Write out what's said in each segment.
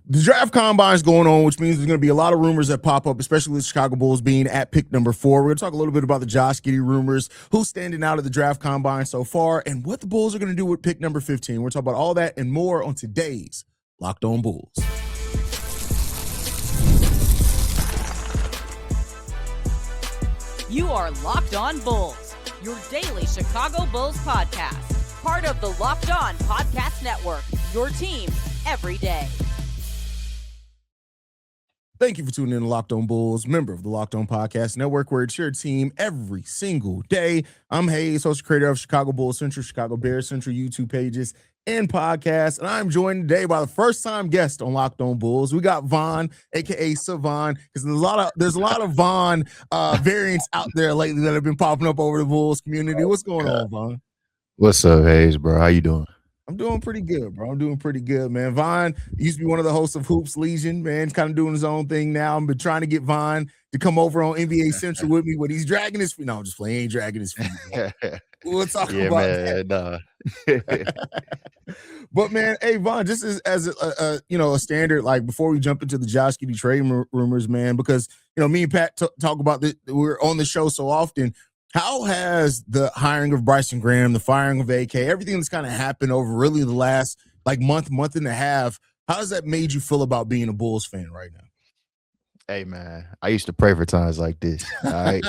The draft combine is going on, which means there's going to be a lot of rumors that pop up, especially with the Chicago Bulls being at pick number 4. We're going to talk a little bit about the Josh Giddey rumors, who's standing out of the draft combine so far, and what the Bulls are going to do with pick number 15. We're talking about all that and more on today's Locked On Bulls. You are Locked On Bulls, your daily Chicago Bulls podcast. Part of the Locked On Podcast Network, your team every day. Thank you for tuning in to Locked On Bulls, member of the Locked On Podcast Network, where it's your team every single day. I'm Haize, host and creator of Chicago Bulls Central, Chicago Bears Central YouTube pages and podcasts, and I'm joined today by the first-time guest on Locked On Bulls. We got Vaughn, aka Savon, because there's a lot of Vaughn variants out there lately that have been popping up over the Bulls community. What's going on, Vaughn? What's up, Haize, bro? How you doing? I'm doing pretty good, bro. I'm doing pretty good, man. Vaughn used to be one of the hosts of Hoops Legion, man. He's kind of doing his own thing now. I've been trying to get Vaughn to come over on NBA Central with me, but he's dragging his feet. No, I'm just playing. He ain't dragging his feet. We'll talk about that. But, man, hey, Vaughn, just as a standard, like, before we jump into the Josh Giddey trade rumors, man, because, me and Pat talk about this. We're on the show so often. How has the hiring of Bryson Graham, the firing of AK, everything that's kind of happened over really the last month and a half, how has that made you feel about being a Bulls fan right now? Hey, man, I used to pray for times like this. All right?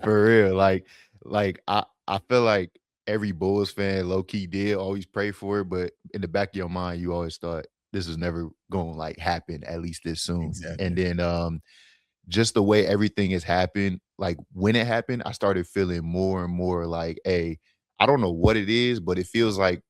For real. Like I feel like every Bulls fan low-key did always pray for it, but in the back of your mind, you always thought this was never going to happen at least this soon. Exactly. And then just the way everything has happened, like when it happened, I started feeling more and more like, hey, I don't know what it is, but it feels like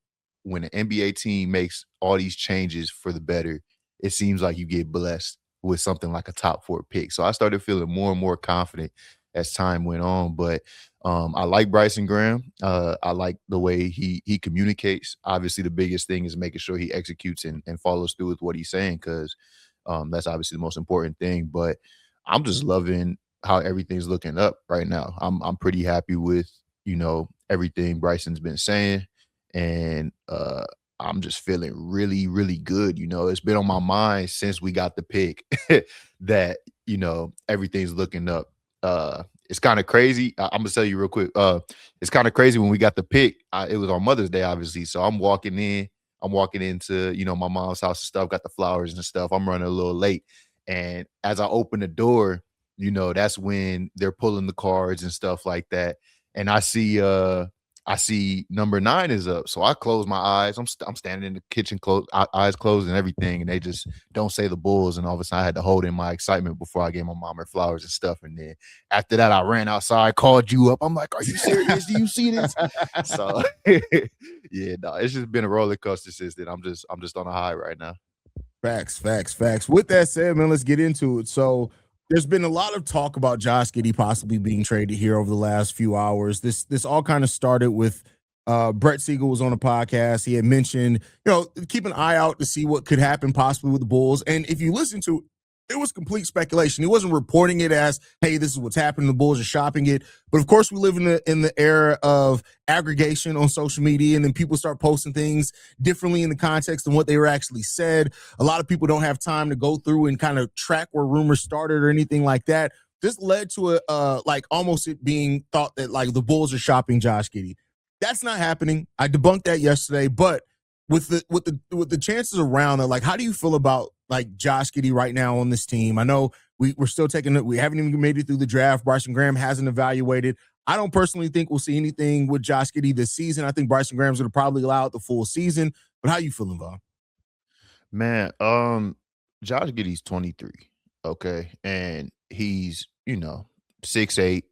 when an NBA team makes all these changes for the better, it seems like you get blessed with something like a top 4 pick. So I started feeling more and more confident as time went on. But I like Bryson Graham. I like the way he communicates. Obviously, the biggest thing is making sure he executes and follows through with what he's saying, because that's obviously the most important thing. But I'm just loving how everything's looking up right now. I'm pretty happy with, everything Bryson's been saying. And I'm just feeling really, really good. It's been on my mind since we got the pick that, everything's looking up. It's kind of crazy. I'm going to tell you real quick. It's kind of crazy when we got the pick. It was on Mother's Day, obviously. So I'm walking into, my mom's house and stuff, got the flowers and stuff. I'm running a little late. And as I open the door, that's when they're pulling the cards and stuff like that. And I see number 9 is up. So I close my eyes. I'm standing in the kitchen, eyes closed and everything. And they just don't say the Bulls. And all of a sudden I had to hold in my excitement before I gave my mom her flowers and stuff. And then after that, I ran outside, called you up. I'm like, are you serious? Do you see this? So yeah, no, it's just been a roller coaster since then. I'm just on a high right now. Facts. With that said, man, let's get into it. So there's been a lot of talk about Josh Giddey possibly being traded here over the last few hours. This all kind of started with Brett Siegel was on a podcast. He had mentioned, keep an eye out to see what could happen possibly with the Bulls. And if you listen to it was complete speculation. He wasn't reporting it as, hey, this is what's happening. The Bulls are shopping it. But of course, we live in the era of aggregation on social media, and then people start posting things differently in the context than what they were actually said. A lot of people don't have time to go through and kind of track where rumors started or anything like that. This led to almost it being thought that the Bulls are shopping Josh Giddey. That's not happening. I debunked that yesterday, but with the chances around it, how do you feel about Josh Giddey right now on this team? I know we're still taking it. We haven't even made it through the draft. Bryson Graham hasn't evaluated. I don't personally think we'll see anything with Josh Giddey this season. I think Bryson Graham's going to probably allow it the full season. But how you feeling, Vaughn? Man, Josh Giddey's 23, okay? And he's, 6'8",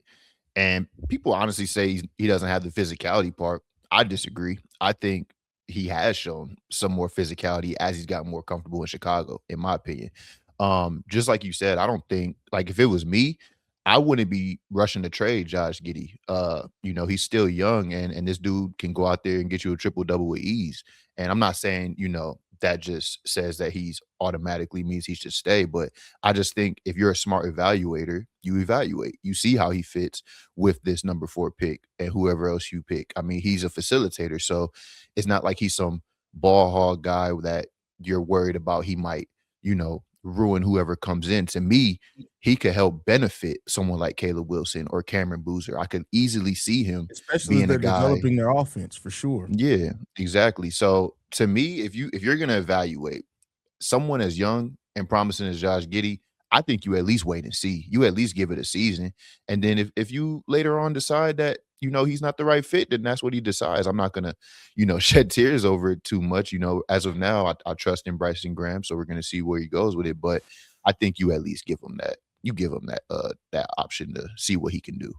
and people honestly say he doesn't have the physicality part. I disagree. I think he has shown some more physicality as he's gotten more comfortable in Chicago, in my opinion. Just like you said, I don't think, if it was me, I wouldn't be rushing to trade Josh Giddey. He's still young, and this dude can go out there and get you a triple-double with ease. And I'm not saying, that just says that he's automatically means he should stay. But I just think if you're a smart evaluator, you evaluate. You see how he fits with this number 4 pick and whoever else you pick. I mean, he's a facilitator, so it's not like he's some ball hog guy that you're worried about he might, ruin whoever comes in. To me, he could help benefit someone like Caleb Wilson or Cameron Boozer. I could easily see him especially if being a they're guy. developing their offense for sure. Yeah, exactly. So to me, if you're gonna evaluate someone as young and promising as Josh Giddey, I think you at least wait and see. You at least give it a season. And then if you later on decide that, he's not the right fit, then that's what he decides. I'm not gonna, shed tears over it too much. As of now, I trust in Bryson Graham. So we're gonna see where he goes with it. But I think you at least give him that. You give him that option to see what he can do.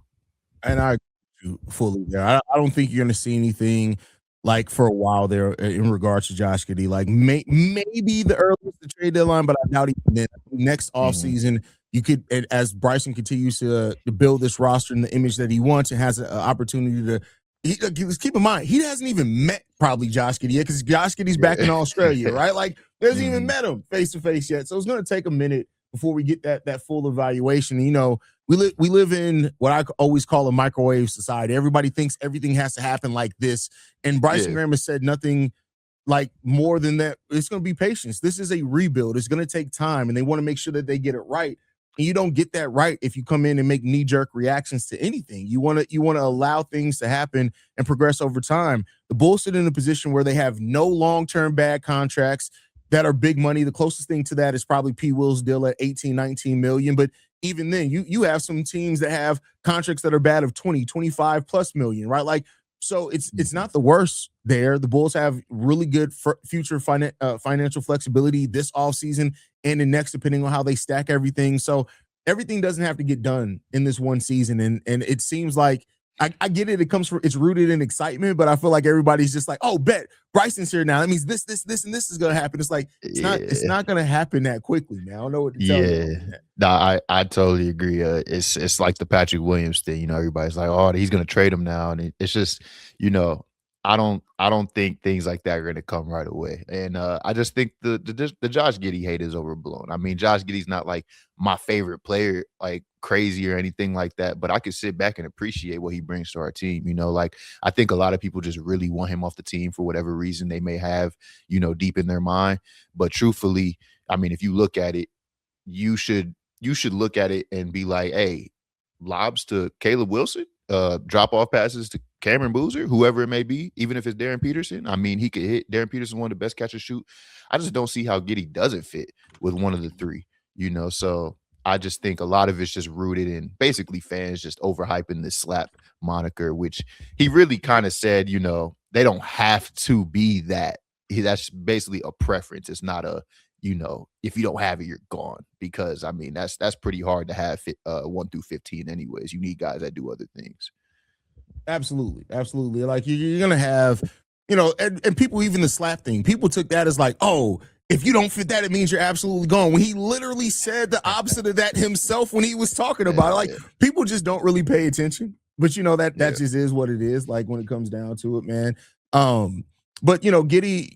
And I agree with you fully there. I don't think you're going to see anything like for a while there in regards to Josh Giddey. Like maybe the earliest the trade deadline, but I doubt even then. Next Mhm. offseason, you could, and as Bryson continues to build this roster in the image that he wants and has an opportunity to. Keep in mind, he hasn't even met probably Josh Giddey yet because Josh Giddey's back in Yeah. Australia, right? Like, he hasn't even Mhm. met him face to face yet. So it's going to take a minute before we get that full evaluation. We live in what I always call a microwave society. Everybody thinks everything has to happen like this, and Bryson Yeah. Graham has said nothing like more than that. It's going to be patience. This is a rebuild. It's going to take time, and they want to make sure that they get it right. And you don't get that right if you come in and make knee jerk reactions to anything. You want to allow things to happen and progress over time. The Bulls sit in a position where they have no long term bad contracts that are big money. The closest thing to that is probably P. Will's deal at 18, 19 million. But even then, you have some teams that have contracts that are bad of 20, 25 plus million, right? Like, so it's Mhm. not the worst there. The Bulls have really good future financial flexibility this offseason and the next, depending on how they stack everything. So everything doesn't have to get done in this one season. And it seems like I get it. It's rooted in excitement, but I feel like everybody's just like, oh, bet Bryson's here now. That means this, and this is gonna happen. It's like it's Yeah. not gonna happen that quickly, man. I don't know what to tell you Yeah. on that. No, I totally agree. It's like the Patrick Williams thing. Everybody's like, "Oh, he's gonna trade him now," and it's just, you know, I don't think things like that are gonna come right away. And I just think the Josh Giddey hate is overblown. I mean, Josh Giddey's not like my favorite player, like crazy or anything like that. But I could sit back and appreciate what he brings to our team. Like I think a lot of people just really want him off the team for whatever reason they may have, deep in their mind. But truthfully, I mean, if you look at it, you should look at it and be like, hey, lobs to Caleb Wilson, drop off passes to Cameron Boozer, whoever it may be, even if it's Darren Peterson. I mean, he could hit. Darren Peterson, one of the best catch and shoot. I just don't see how Giddey doesn't fit with one of the three. So I just think a lot of it's just rooted in basically fans just overhyping this slap moniker, which he really kind of said, they don't have to be that. That's basically a preference. It's not if you don't have it, you're gone. Because I mean, that's pretty hard to have 1 through 15 anyways. You need guys that do other things. Absolutely, absolutely. Like you're gonna have, and people, even the slap thing, people took that as like, oh, if you don't fit that, it means you're absolutely gone. When he literally said the opposite of that himself when he was talking about it. Like, Yeah, people just don't really pay attention. But that yeah. just is what it is, like when it comes down to it, man. But Giddy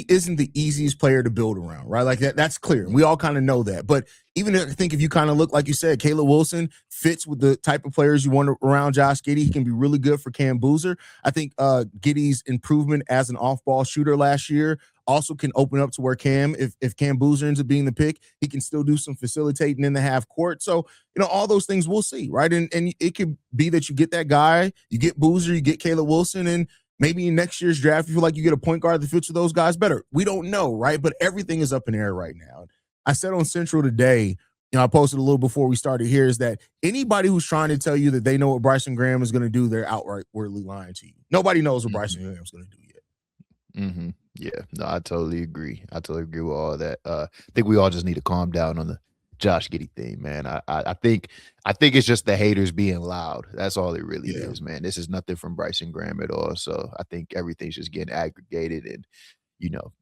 isn't the easiest player to build around, right? Like that's clear. We all kind of know that. But even I think if you kind of look, like you said, Caleb Wilson fits with the type of players you want around Josh Giddey. He can be really good for Cam Boozer. I think Giddey's improvement as an off-ball shooter last year also can open up to where if Cam Boozer ends up being the pick, he can still do some facilitating in the half court. So, all those things we'll see, right? And it could be that you get that guy, you get Boozer, you get Caleb Wilson, and maybe in next year's draft, you feel like you get a point guard that fits with those guys better. We don't know, right? But everything is up in the air right now. I said on Central today, I posted a little before we started here, is that anybody who's trying to tell you that they know what Bryson Graham is going to do, they're outrightly lying to you. Nobody knows what Bryson Graham is going to do yet. Yeah, no, I totally agree. I totally agree with all that. I think we all just need to calm down on the Josh Giddey thing, man. I think it's just the haters being loud. That's all it really Yeah. is, man. This is nothing from Bryson Graham at all. So I think everything's just getting aggregated, and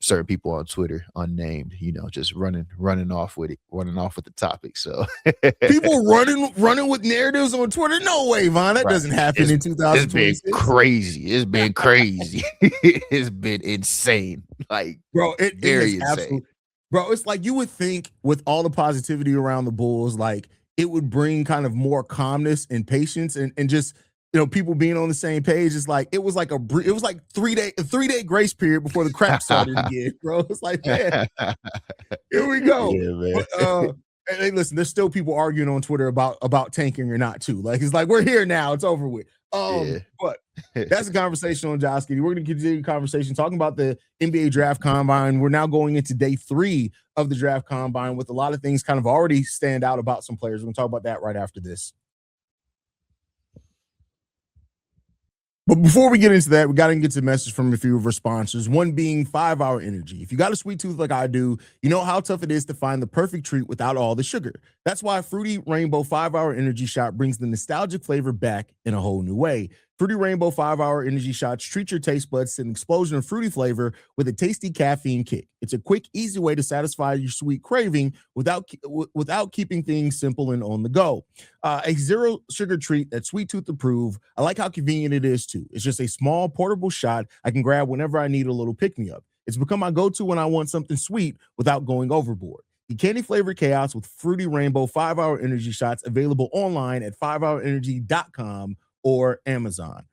certain people on Twitter, unnamed, just running off with it, running off with the topic. So People running with narratives on Twitter. No way, Von. That right. doesn't happen in It's been 2026. crazy. It's been crazy. It's been insane. Like, Bro, it very is insane. absolutely. Bro, it's like you would think with all the positivity around the Bulls, like it would bring kind of more calmness and patience and just people being on the same page. It's like it was like 3-day grace period before the crap started again, bro. It's like, man, here we go. Yeah, man. But, hey, listen, there's still people arguing on Twitter about tanking or not too. Like it's like we're here now, it's over with. But that's a conversation on Josh Giddey. We're going to continue the conversation talking about the NBA Draft Combine. We're now going into day 3 of the Draft Combine with a lot of things kind of already stand out about some players. We're going to talk about that right after this. But before we get into that, we got to get to a message from a few of our sponsors, one being 5 Hour Energy. If you got a sweet tooth like I do, you know how tough it is to find the perfect treat without all the sugar. That's why Fruity Rainbow 5 Hour Energy Shot brings the nostalgic flavor back in a whole new way. Fruity Rainbow 5 Hour Energy Shots treat your taste buds to an explosion of fruity flavor with a tasty caffeine kick. It's a quick, easy way to satisfy your sweet craving without keeping things simple and on the go. A zero sugar treat that's sweet tooth approved. I like how convenient it is too. It's just a small portable shot I can grab whenever I need a little pick-me-up. It's become my go-to when I want something sweet without going overboard. The candy flavored chaos with Fruity Rainbow 5 Hour Energy Shots available online at 5hourenergy.com or Amazon.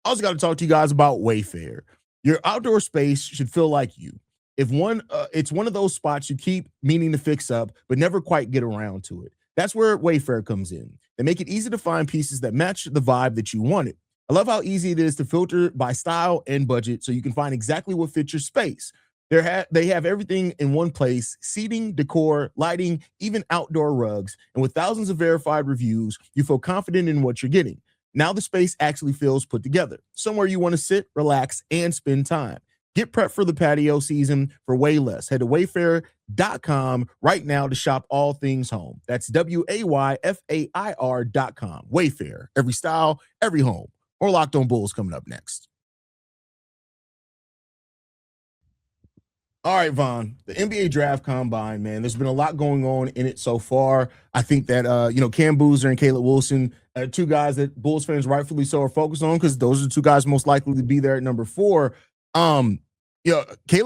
I also got to talk to you guys about Wayfair. Your outdoor space should feel like you. It's one of those spots you keep meaning to fix up, but never quite get around to it. That's where Wayfair comes in. They make it easy to find pieces that match the vibe that you wanted. I love how easy it is to filter by style and budget so you can find exactly what fits your space. They have everything in one place: seating, decor, lighting, even outdoor rugs. And with thousands of verified reviews, you feel confident in what you're getting. Now the space actually feels put together, somewhere you want to sit, relax, and spend time. Get prepped for the patio season for way less. Head to wayfair.com right now to shop all things home. That's WAYFAIR.com. Wayfair, every style, every home. Or Locked On Bulls coming up next. All right, Vaughn, the NBA Draft Combine, man, there's been a lot going on in it so far. I think that, Cam Boozer and Caleb Wilson are 2 guys that Bulls fans rightfully so are focused on because those are 2 guys most likely to be there at number 4. Caleb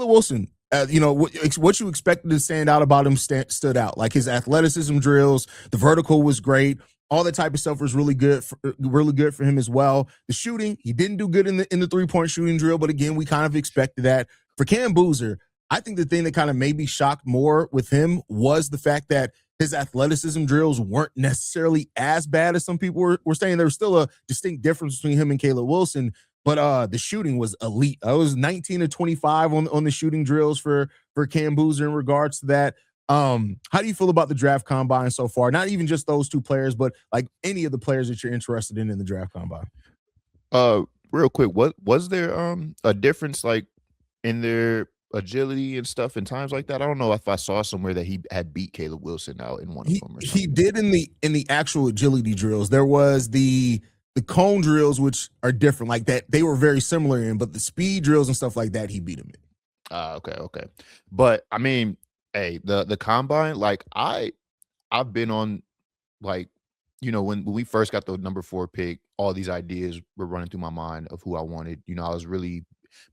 Wilson, what you expected to stand out about him stood out. Like his athleticism drills, the vertical was great. All that type of stuff was really good for him as well. The shooting, he didn't do good in the 3-point shooting drill, but again, we kind of expected that. For Cam Boozer, I think the thing that kind of maybe shocked more with him was the fact that his athleticism drills weren't necessarily as bad as some people were saying. There was still a distinct difference between him and Caleb Wilson, but the shooting was elite. I was 19 to 25 on the shooting drills for Cam Boozer in regards to that. How do you feel about the draft combine so far? Not even just those 2 players, but like any of the players that you're interested in the draft combine. Real quick, what was there a difference like in their agility and stuff in times like that? I don't know if I saw somewhere that he had beat Caleb Wilson out in one of them or something. He did in the actual agility drills. There was the cone drills, which are different, like that they were very similar in, but the speed drills and stuff like that, he beat him in. Okay. But I mean, hey, the combine, like I've been on, like, when we first got the number 4 pick, all these ideas were running through my mind of who I wanted. I was really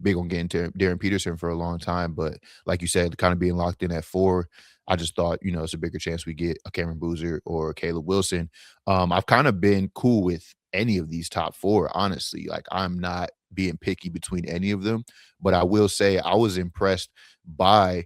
big on getting to Darren Peterson for a long time, but like you said, kind of being locked in at 4, I just thought, it's a bigger chance we get a Cameron Boozer or a Caleb Wilson. I've kind of been cool with any of these top 4, honestly. Like, I'm not being picky between any of them, but I will say I was impressed by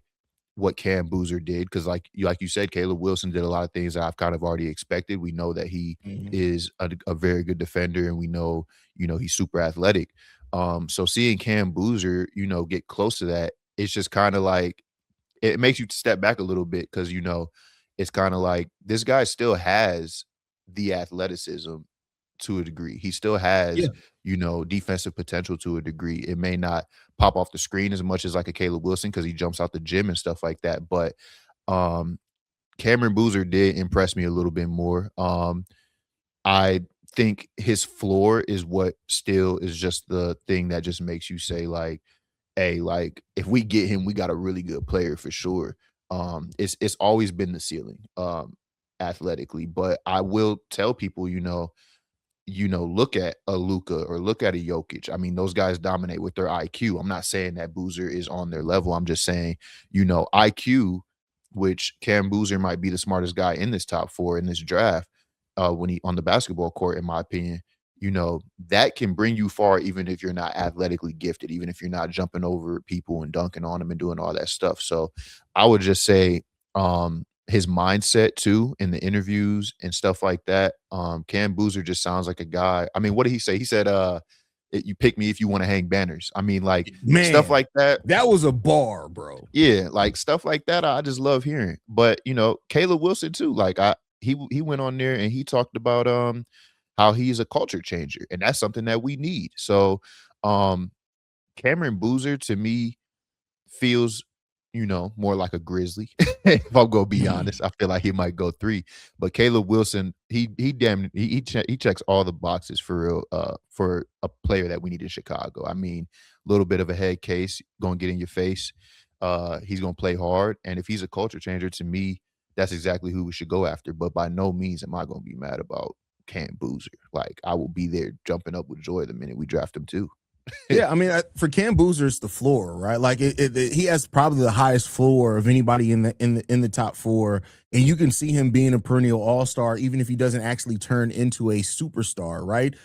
what Cam Boozer did, because like you said, Caleb Wilson did a lot of things that I've kind of already expected. We know that he is a very good defender, and we know, he's super athletic. So seeing Cam Boozer, get close to that, it's just kind of like, it makes you step back a little bit, because, it's kind of like this guy still has the athleticism to a degree. He still has, defensive potential to a degree. It may not pop off the screen as much as like a Caleb Wilson, because he jumps out the gym and stuff like that. But Cameron Boozer did impress me a little bit more. I think his floor is what still is just the thing that just makes you say, like, hey, like, if we get him, we got a really good player for sure. It's always been the ceiling athletically. But I will tell people, look at a Luka or look at a Jokic. I mean, those guys dominate with their IQ. I'm not saying that Boozer is on their level. I'm just saying, IQ, which Cam Boozer might be the smartest guy in this top 4 in this draft, when he on the basketball court, in my opinion. that can bring you far, even if you're not athletically gifted, even if you're not jumping over people and dunking on them and doing all that stuff. So I would just say his mindset too in the interviews and stuff like that. Cam Boozer just sounds like a guy. I mean, what did he say? He said, you pick me if you want to hang banners. I mean, like stuff Man, like that. that was a bar, bro. Yeah, like stuff like that. I just love hearing. But Caleb Wilson too. Like he went on there and he talked about how he's a culture changer, and that's something that we need. So Cameron Boozer to me feels, more like a Grizzly. If I'm gonna be honest, I feel like he might go 3. But Caleb Wilson, he checks all the boxes for real, for a player that we need in Chicago. I mean, a little bit of a head case, gonna get in your face. He's gonna play hard, and if he's a culture changer, to me, that's exactly who we should go after. But by no means am I gonna be mad about Cam Boozer. Like, I will be there jumping up with joy the minute we draft him too. Yeah, I mean, for Cam Boozer, it's the floor, right? Like he has probably the highest floor of anybody in the top 4, and you can see him being a perennial all-star, even if he doesn't actually turn into a superstar, right?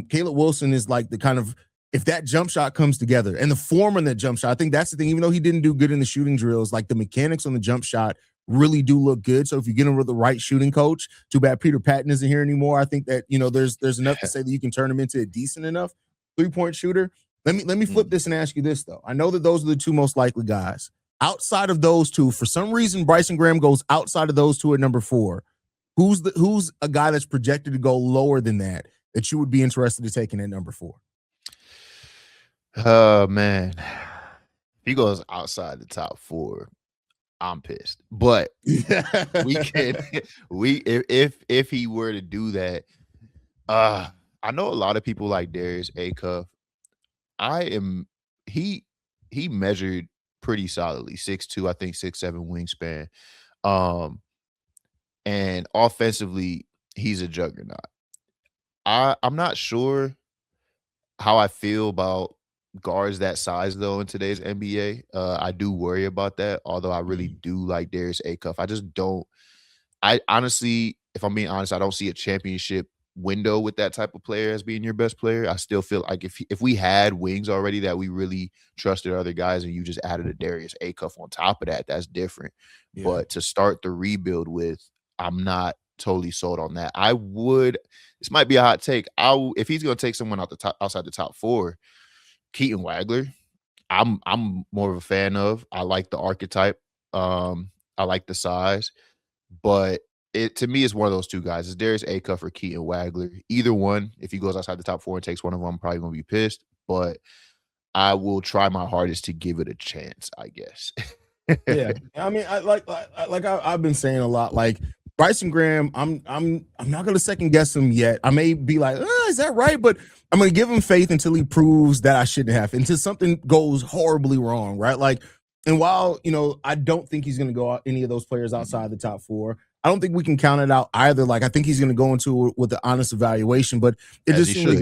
Caleb Wilson is like the kind of, if that jump shot comes together and the form on that jump shot, I think that's the thing. Even though he didn't do good in the shooting drills, like the mechanics on the jump shot really do look good. So if you get him with the right shooting coach, too bad Peter Patton isn't here anymore. I think that there's enough to say that you can turn him into a decent enough 3-point shooter. Let me flip this and ask you this, though. I know that those are the 2 most likely guys. Outside of those 2, for some reason, Bryson Graham goes outside of those 2 at number 4. Who's a guy that's projected to go lower than that you would be interested in taking at number 4? Oh man, if he goes outside the top 4, I'm pissed. But we can if he were to do that, I know a lot of people like Darius Acuff. He measured pretty solidly, 6'2", I think 6'7" wingspan. And offensively, he's a juggernaut. I'm not sure how I feel about guards that size though in today's NBA. I do worry about that, although I really do like Darius Acuff. I just don't. I honestly, if I'm being honest, I don't see a championship window with that type of player as being your best player. I still feel like if we had wings already that we really trusted other guys, and you just added a Darius Acuff on top of that, that's different. Yeah. But to start the rebuild with, I'm not totally sold on that. This might be a hot take. If he's going to take someone outside the top 4, Keaton Wagler, I'm more of a fan of. I like the archetype. I like the size, but to me, it's one of those 2 guys. It's Darius Acuff or Keaton Wagler. Either one, if he goes outside the top 4 and takes one of them, I'm probably going to be pissed. But I will try my hardest to give it a chance, I guess. Yeah, I mean, I've been saying a lot. Like Bryson Graham, I'm not going to second guess him yet. I may be like, is that right? But I'm going to give him faith until he proves that I shouldn't have, until something goes horribly wrong, right? Like, and while I don't think he's going to go out any of those players outside the top 4. I don't think we can count it out either. Like, I think he's going to go into it with an honest evaluation, but it just seems like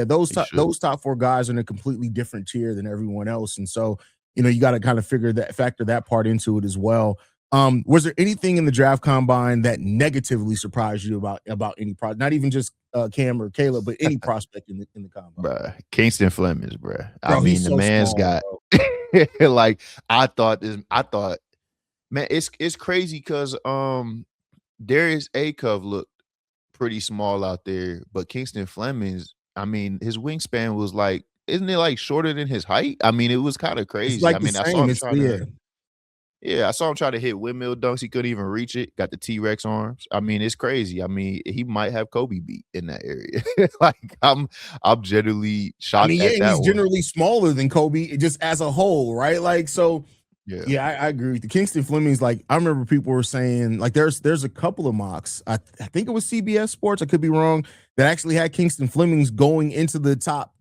those top 4 guys are in a completely different tier than everyone else. And so, you got to kind of factor that part into it as well. Was there anything in the draft combine that negatively surprised you about any product? Not even just Cam or Caleb, but any prospect in the combine. Bruh, Kingston Flemings, bruh. I mean, the man's got like I thought, man, it's crazy because Darius Acuff looked pretty small out there, but Kingston Flemings, I mean, his wingspan was like, isn't it like shorter than his height? I mean, it was kind of crazy. Like I mean, I saw him I saw him try to hit windmill dunks. He couldn't even reach it. Got the T-Rex arms. I mean, it's crazy. I mean, he might have Kobe beat in that area. Like, I'm generally shocked. I mean, he's generally smaller than Kobe, just as a whole, right? Like, so yeah, I agree with the Kingston Flemings. Like, I remember people were saying, like, there's a couple of mocks. I think it was CBS Sports. I could be wrong. That actually had Kingston Flemings going into the top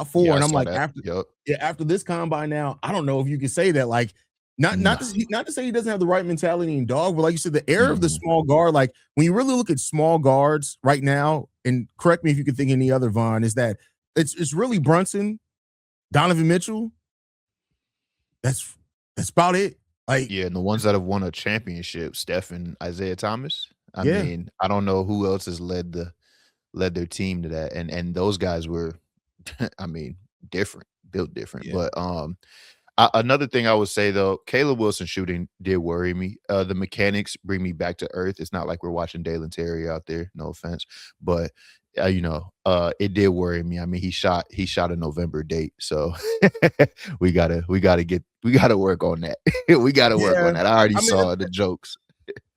4. And I'm like, after this combine now, I don't know if you could say that. Like, not to say he doesn't have the right mentality and dog, but like you said, the air of the small guard. Like, when you really look at small guards right now, and correct me if you could think any other, Vaughn, is that it's really Brunson, Donovan Mitchell. That's about it. Like, yeah, and the ones that have won a championship, Steph and Isaiah Thomas. I mean, I don't know who else has led the led their team to that. And those guys were, I mean, different, built different. Yeah. But another thing I would say though, Caleb Wilson shooting did worry me. The mechanics bring me back to earth. It's not like we're watching Dalen Terry out there. No offense, but it did worry me. I mean, he shot a November date, so we gotta work on that. We gotta work on that. I already saw the jokes.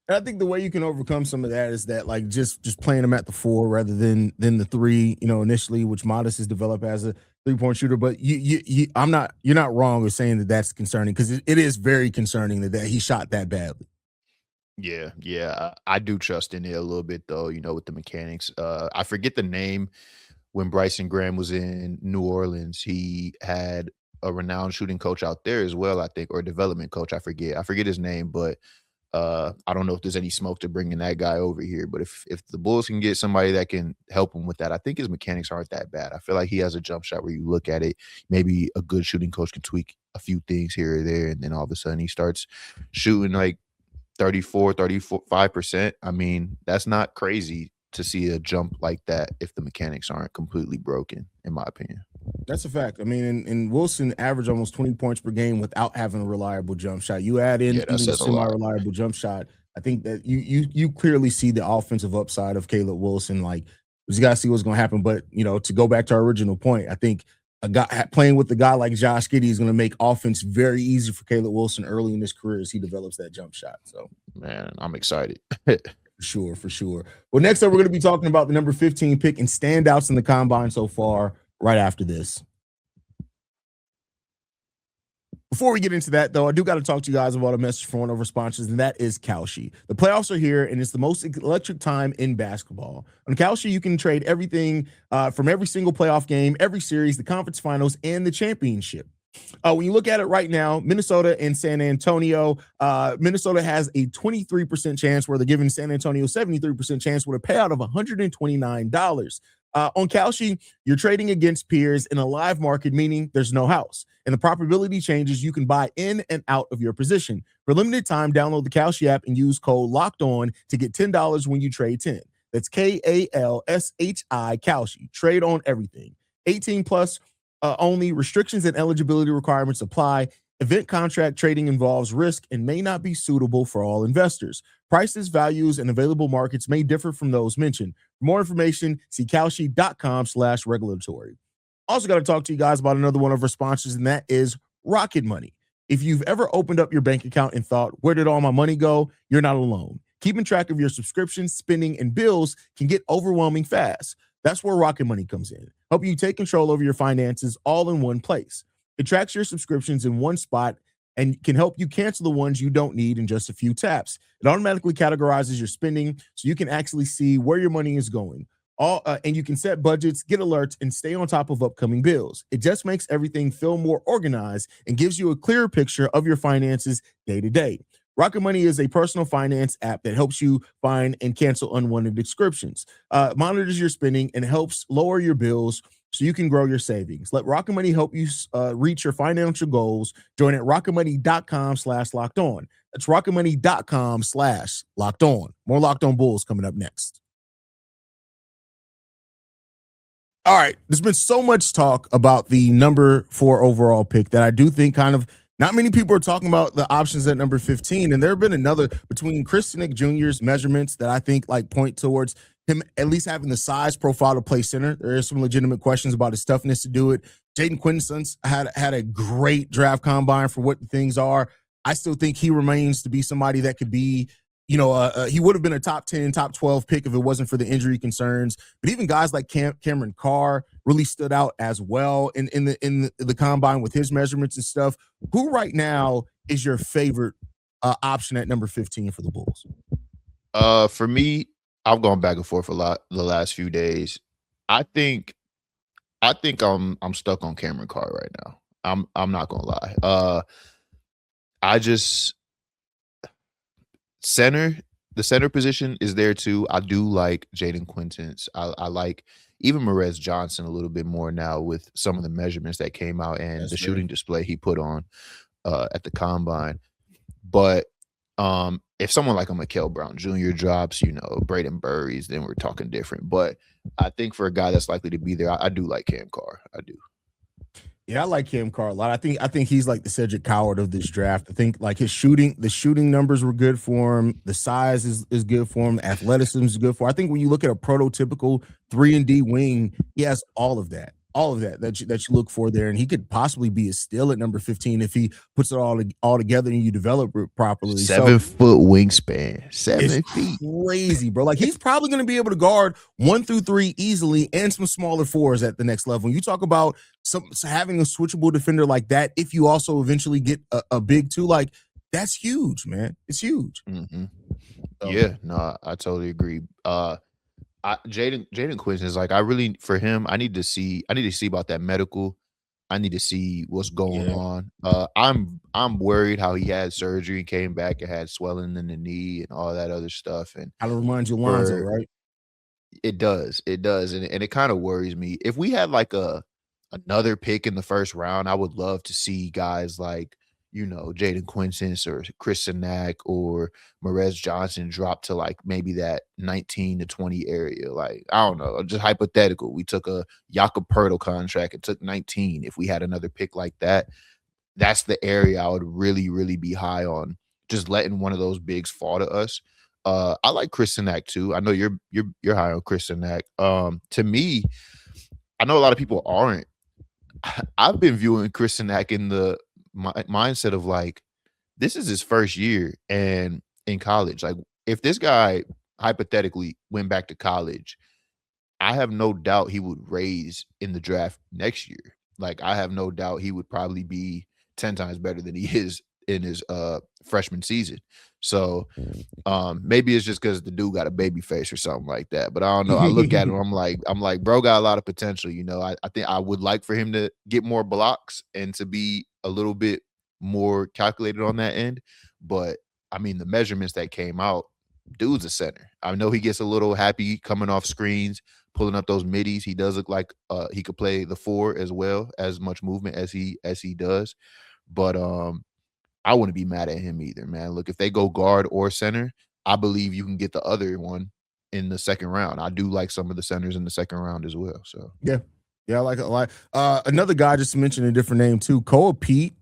And I think the way you can overcome some of that is that like just playing him at the 4 rather than the 3, initially, which Modest has developed as a 3-point shooter. But you're not wrong with saying that that's concerning, because it is very concerning that he shot that badly. Yeah, I do trust in it a little bit though, with the mechanics. I forget the name. When Bryson Graham was in New Orleans, he had a renowned shooting coach out there as well, I think, or development coach. I forget his name, but I don't know if there's any smoke to bringing that guy over here. But if the Bulls can get somebody that can help him with that, I think his mechanics aren't that bad. I feel like he has a jump shot where you look at it, maybe a good shooting coach can tweak a few things here or there, and then all of a sudden he starts shooting like 35%. I mean, that's not crazy to see a jump like that if the mechanics aren't completely broken, in my opinion. That's a fact. I mean, and Wilson averaged almost 20 points per game without having a reliable jump shot. You add in even a semi-reliable jump shot, I think that you clearly see the offensive upside of Caleb Wilson. Like, we just got to see what's going to happen. But, to go back to our original point, I think a guy playing with a guy like Josh Giddey is going to make offense very easy for Caleb Wilson early in his career as he develops that jump shot. So, man, I'm excited. For sure. Well, next up, we're going to be talking about the number 15 pick and standouts in the combine so far right after this. Before we get into that, though, I do got to talk to you guys about a message from one of our sponsors, and that is Kalshi. The playoffs are here, and it's the most electric time in basketball. On Kalshi, you can trade everything from every single playoff game, every series, the conference finals, and the championship. When you look at it right now, Minnesota and San Antonio, Minnesota has a 23% chance, where they're giving San Antonio 73% chance with a payout of $129. On Kalshi, you're trading against peers in a live market, meaning there's no house. And the probability changes, you can buy in and out of your position. For limited time, download the Kalshi app and use code LOCKEDON to get $10 when you trade 10. That's KALSHI, Kalshi. Trade on everything. 18 plus only. Restrictions and eligibility requirements apply. Event contract trading involves risk and may not be suitable for all investors. Prices, values, and available markets may differ from those mentioned. For more information, see kalshi.com/regulatory. Also got to talk to you guys about another one of our sponsors, and that is Rocket Money. If you've ever opened up your bank account and thought, where did all my money go? You're not alone. Keeping track of your subscriptions, spending, and bills can get overwhelming fast. That's where Rocket Money comes in, helping you take control over your finances all in one place. It tracks your subscriptions in one spot and can help you cancel the ones you don't need in just a few taps. It automatically categorizes your spending so you can actually see where your money is going. And you can set budgets, get alerts, and stay on top of upcoming bills. It just makes everything feel more organized and gives you a clearer picture of your finances day to day. Rocket Money is a personal finance app that helps you find and cancel unwanted subscriptions, monitors your spending, and helps lower your bills so you can grow your savings. Let Rocket Money help you reach your financial goals. Join at rocketmoney.com/lockedon. That's rocketmoney.com/lockedon. More Locked On Bulls coming up next. All right, there's been so much talk about the number 4 overall pick that I do think not many people are talking about the options at number 15. And there have been another between Chris Nick Jr.'s measurements that I think point towards him at least having the size profile to play center. There are some legitimate questions about his toughness to do it. Jaden Quinton's had a great draft combine for what the things are. I still think he remains to be somebody that could be, he would have been a top 10, top 12 pick if it wasn't for the injury concerns. But even guys like Cameron Carr really stood out as well in the combine with his measurements and stuff. Who right now is your favorite option at number 15 for the Bulls? For me, I've gone back and forth a lot the last few days. I think I'm stuck on Cameron Carr right now. I'm not gonna lie. The center position is there too. I do like Jaden Quinton's. I like even Morez Johnson a little bit more now with some of the measurements that came out and shooting display he put on at the combine. But if someone like a Mikael Brown Jr. drops, Braden Burries, then we're talking different. But I think for a guy that's likely to be there, I do like Cam Carr. I do. Yeah, I like Cam Carr a lot. I think he's like the Cedric Coward of this draft. I think like the shooting numbers were good for him. The size is good for him. Athleticism is good for him. I think when you look at a prototypical 3-and-D wing, he has all of that. All of that you look for there, and he could possibly be a steal at number 15 if he puts it all together and you develop it properly. 7-foot wingspan, 7 it's feet, crazy, bro. Like he's probably going to be able to guard 1 through 3 easily, and some smaller fours at the next level. When you talk about having a switchable defender like that, if you also eventually get a big 2, like that's huge, man. It's huge. Mm-hmm. So, yeah, no, I totally agree. Jaden Quinton is like, for him, I need to see about that medical. I need to see what's going on. I'm worried how he had surgery and came back and had swelling in the knee and all that other stuff. And kind of reminds you of Lonzo, right? It does, and it kind of worries me. If we had like another pick in the first round, I would love to see guys like Jaden Quinton or Chris Sinak or Morez Johnson drop to like maybe that 19 to 20 area. Like, I don't know, just hypothetical. We took a Jakob Poeltl contract and took 19. If we had another pick like that, that's the area I would really, really be high on. Just letting one of those bigs fall to us. I like Chris Sinak too. I know you're high on Chris Sinak. To me, I know a lot of people aren't. I've been viewing Chris Sinak in the mindset of like, this is his first year and in college. Like, if this guy hypothetically went back to college, I have no doubt he would raise in the draft next year. Like, I have no doubt he would probably be 10 times better than he is in his freshman season. So maybe it's just because the dude got a baby face or something like that. But I don't know. I look at him, I'm like, bro got a lot of potential. I think I would like for him to get more blocks and to be a little bit more calculated on that end. But I mean, the measurements that came out, dude's a center. I know he gets a little happy coming off screens, pulling up those middies. He does look like he could play the 4 as well, as much movement as he does. But I wouldn't be mad at him either, man. Look, if they go guard or center, I believe you can get the other one in the second round. I do like some of the centers in the second round as well. So yeah, I like it a lot. Another guy, just to mention a different name too, Koa Pete.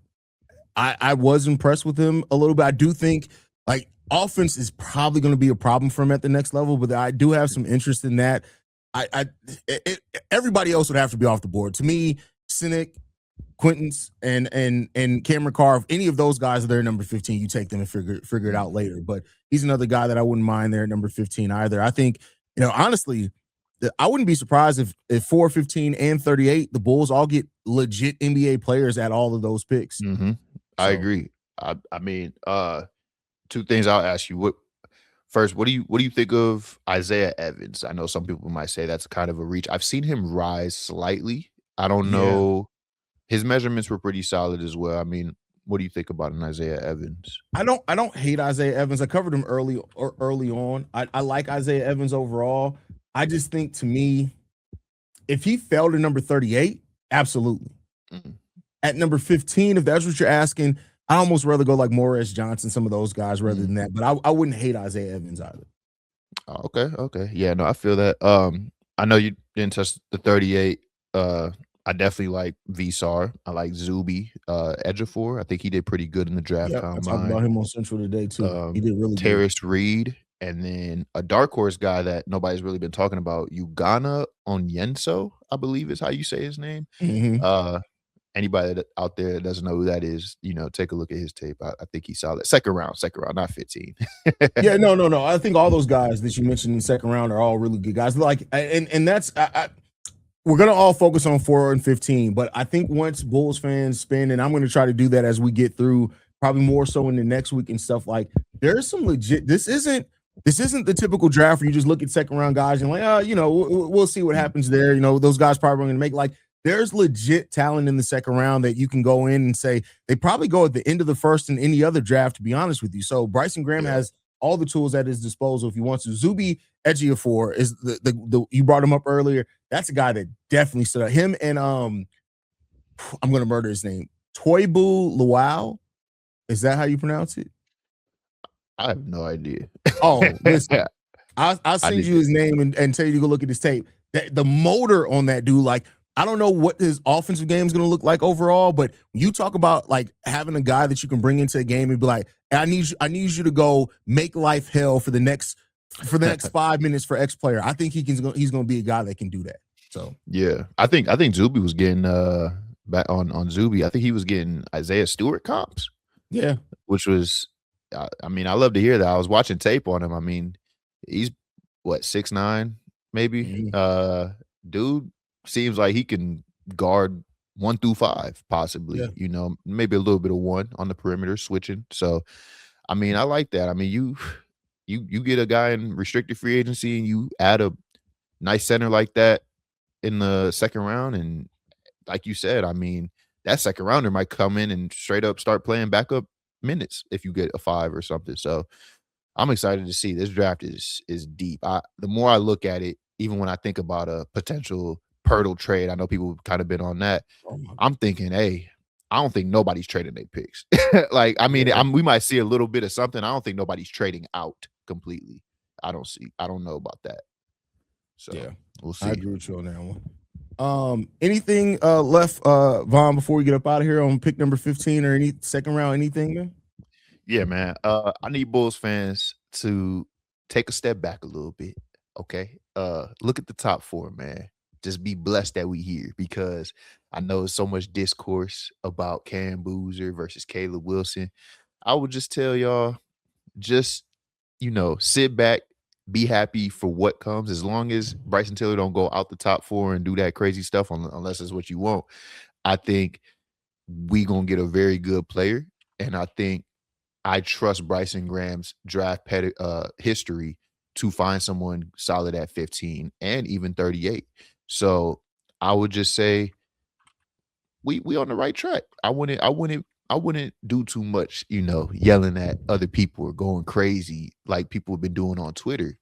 I was impressed with him a little bit. I do think like offense is probably going to be a problem for him at the next level, but I do have some interest in that. Everybody else would have to be off the board. To me, Sinek, Quinton's and Cameron Carr, if any of those guys are there at number 15, you take them and figure it out later. But he's another guy that I wouldn't mind there at number 15 either. I think, honestly, I wouldn't be surprised if 4, 15, and 38, the Bulls all get legit NBA players at all of those picks. Mm-hmm. I agree. I mean, 2 things I'll ask you. First, what do you think of Isaiah Evans? I know some people might say that's kind of a reach. I've seen him rise slightly. I don't know. His measurements were pretty solid as well. I mean, what do you think about an Isaiah Evans? I don't hate Isaiah Evans. I covered him early on. I like Isaiah Evans overall. I just think, to me, if he fell to number 38, absolutely. Mm-hmm. At number 15, if that's what you're asking, I'd almost rather go like Morris Johnson, some of those guys, rather than that. But I wouldn't hate Isaiah Evans either. Oh, okay. Yeah, no, I feel that. I know you didn't touch the 38. I definitely like Vsar. I like Zuby Ejiofor. I think he did pretty good in the draft. I talked about him on Central today too. He did really good. Terrace Reed, and then a dark horse guy that nobody's really been talking about, Ugana Onyenso, I believe is how you say his name. Mm-hmm. Anybody out there that doesn't know who that is, take a look at his tape. I think he's solid. Second round, not 15. Yeah, no. I think all those guys that you mentioned in the second round are all really good guys. Like, and that's we're going to all focus on 4 and 15, but I think once Bulls fans spend, and I'm going to try to do that as we get through, probably more so in the next week and stuff, like, there's some legit, this isn't the typical draft where you just look at second round guys and like, we'll see what happens there. Those guys probably going to make, like, there's legit talent in the second round that you can go in and say they probably go at the end of the first in any other draft, to be honest with you. So Bryson Graham has all the tools at his disposal if he wants to. Zuby Ejiofor is the you brought him up earlier. That's a guy that definitely stood out. Him and I'm going to murder his name. Toibu Luau. Is that how you pronounce it? I have no idea. Oh, listen, I'll I send need you his name and tell you to go look at his tape. The motor on that dude, like, I don't know what his offensive game is going to look like overall, but when you talk about like having a guy that you can bring into a game and be like, I need you to go make life hell for the next 5 minutes for X player. I think he's going to be a guy that can do that. So yeah, I think Zuby was getting back on Zuby. I think he was getting Isaiah Stewart comps. Yeah, which was, I mean, I love to hear that. I was watching tape on him. I mean, he's what 6'9", maybe. Mhm. Dude seems like he can guard 1 through 5, possibly. Yeah. You know, maybe a little bit of 1 on the perimeter switching. So, I mean, I like that. I mean, you get a guy in restricted free agency and you add a nice center like that in the second round, and like you said, I mean, that second rounder might come in and straight up start playing backup minutes if you get a 5 or something. So I'm excited to see. This draft is deep. The more I look at it, even when I think about a potential Pirtle trade, I know people have kind of been on that. Oh my God. I'm thinking, hey, I don't think nobody's trading their picks. Like, I mean, Yeah. we might see a little bit of something. I don't think nobody's trading out completely. I don't know about that. So Yeah, we'll see. I agree with you on that one. Anything left, Vaughn, before we get up out of here on pick number 15 or any second round, anything, man? Yeah, man. I need Bulls fans to take a step back a little bit. Okay. Look at the top 4, man. Just be blessed that we here, because I know so much discourse about Cam Boozer versus Caleb Wilson. I would just tell y'all, just, sit back, be happy for what comes. As long as Bryson Tiller don't go out the top 4 and do that crazy stuff, unless it's what you want, I think we gonna get a very good player. And I trust Bryson Graham's draft history to find someone solid at 15 and even 38. So I would just say we on the right track. I wouldn't do too much, yelling at other people or going crazy like people have been doing on Twitter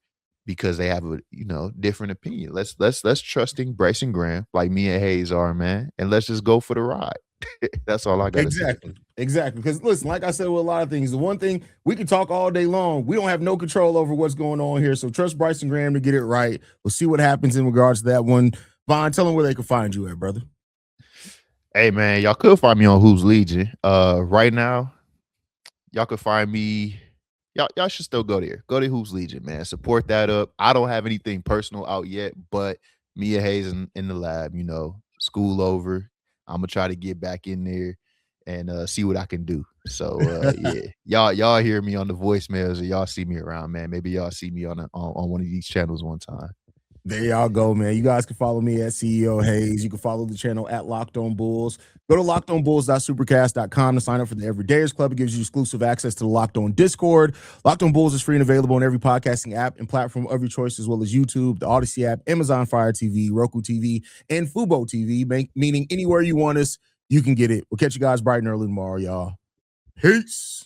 because they have a different opinion. Let's trusting Bryson Graham like me and Haize are, man, and let's just go for the ride. That's all I gotta say. Exactly. Because listen, like I said with a lot of things, the one thing we can talk all day long, we don't have no control over what's going on here. So trust Bryson Graham to get it right. We'll see what happens in regards to that one. Vaughn, tell them where they can find you at, brother. Hey man, y'all could find me on Who's Legion. Right now, y'all could find me. Y'all should still go there. Go to Who's Legion, man. Support that up. I don't have anything personal out yet, but me and Haize in the lab, school over. I'm gonna try to get back in there and see what I can do. So yeah, y'all hear me on the voicemails, or y'all see me around, man. Maybe y'all see me on one of these channels one time. There y'all go, man. You guys can follow me at CEO Haize. You can follow the channel at Locked On Bulls. Go to lockedonbulls.supercast.com to sign up for the Everydayers Club. It gives you exclusive access to the Locked On Discord. Locked On Bulls is free and available on every podcasting app and platform of your choice, as well as YouTube, the Odyssey app, Amazon Fire TV, Roku TV, and Fubo TV, meaning anywhere you want us, you can get it. We'll catch you guys bright and early tomorrow, y'all. Peace.